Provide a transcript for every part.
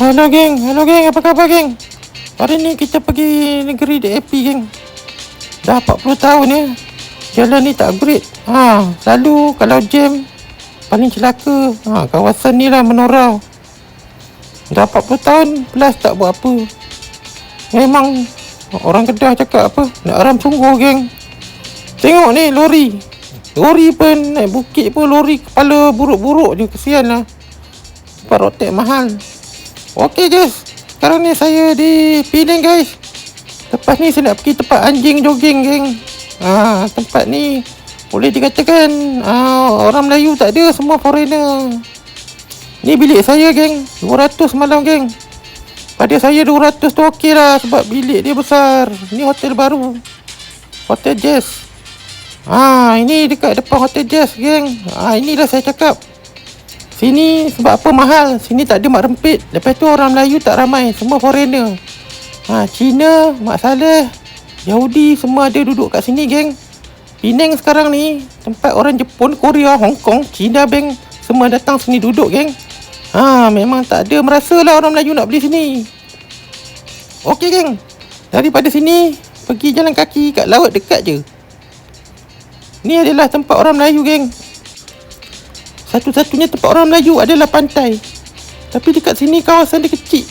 Halo geng, apa khabar geng? Hari ni kita pergi negeri DAP geng. Dah 40 tahun ya. Jalan ni tak upgrade. Selalu kalau jam paling celaka. Kawasan ni lah menorau. Dah 40 tahun plus tak buat apa. Memang orang Kedah cakap apa? Nak aram sungguh geng. Tengok ni lori. Lori pun naik bukit pun lori kepala buruk-buruk je, kesian lah. Sebab rotek mahal. Okey guys, sekarang ni saya di Penang guys. Lepas ni saya nak pergi tempat anjing jogging geng. Tempat ni boleh dikatakan orang Melayu tak ada, semua foreigner. Ni bilik saya geng, 200 malam geng. Pada saya 200 tu okey lah, sebab bilik dia besar. Ni hotel baru, Hotel Jazz. Ini dekat depan Hotel Jazz geng. Inilah saya cakap, sini sebab apa mahal? Sini tak ada mak rempit. Lepas tu orang Melayu tak ramai, semua foreigner. Cina, Mak Saleh, Yahudi semua ada duduk kat sini geng. Penang sekarang ni tempat orang Jepun, Korea, Hong Kong, Cina bank semua datang sini duduk geng. Memang tak ada merasa lah orang Melayu nak beli sini. Okey geng, daripada sini pergi jalan kaki kat laut dekat je. Ni adalah tempat orang Melayu geng. Satu-satunya tempat orang Melayu adalah pantai. Tapi dekat sini kawasan dia kecil.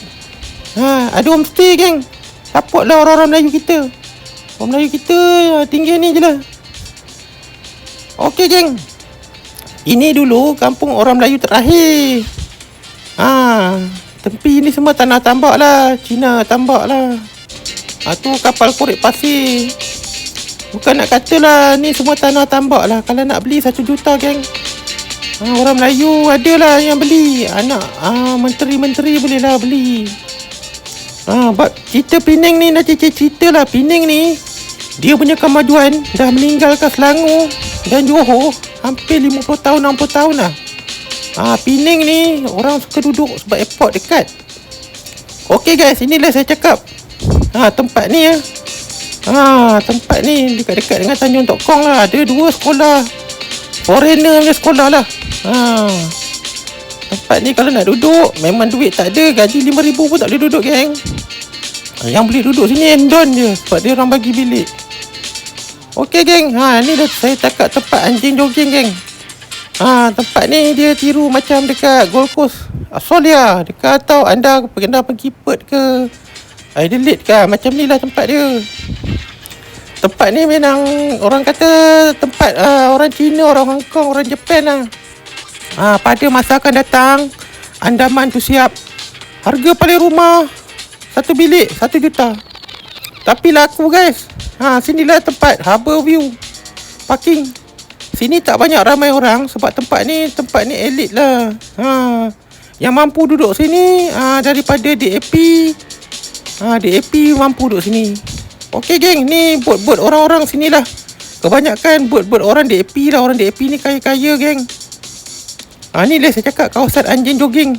Ada homestay geng. Support lah orang-orang Melayu kita. Orang Melayu kita tinggal ni je lah. Okey geng, ini dulu kampung orang Melayu terakhir. Tepi ni semua tanah tambak lah, Cina tambak lah. Tu kapal korek pasir. Bukan nak kata lah ni semua tanah tambak lah. Kalau nak beli 1 juta geng. Orang Melayu ada lah yang beli. Anak menteri-menteri boleh lah beli. Cerita Penang ni nanti cerita lah. Penang ni dia punya kemajuan dah meninggalkan Selangor dan Johor hampir 50 tahun 60 tahun lah. Penang ni orang suka duduk sebab airport dekat. Okey guys, inilah saya cakap. Tempat ni tempat ni dekat-dekat dengan Tanjung Tok Kong lah. Ada 2 sekolah foreigner punya sekolah lah. Tempat ni kalau nak duduk memang duit tak ada, gaji 5,000 pun tak boleh duduk geng. Yang boleh duduk sini endon je, sebab dia orang bagi bilik. Okey geng, ni dah saya cakap tempat anjing jogging geng. Tempat ni dia tiru macam dekat Gold Coast Australia. Dekat atau anda pernah pergi Perth ke Adelaide ke, macam ni lah tempat dia. Tempat ni memang orang kata tempat orang Cina, orang Hong Kong, orang Japan lah. Pada masa akan datang, Andaman tu siap. Harga paling rumah 1 bilik 1 juta. Tapi laku guys. Sinilah tempat Harbour View parking. Sini tak banyak ramai orang sebab tempat ni elit lah. Yang mampu duduk sini daripada DAP. DAP mampu duduk sini. Okey geng, ni bot-bot orang-orang sini lah. Kebanyakan bot-bot orang DAP lah. Orang DAP ni kaya-kaya geng. Ni lah saya cakap kawasan anjing jogging.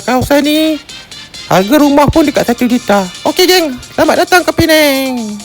Kawasan ni harga rumah pun dekat 1 juta. Okey geng, selamat datang ke Penang.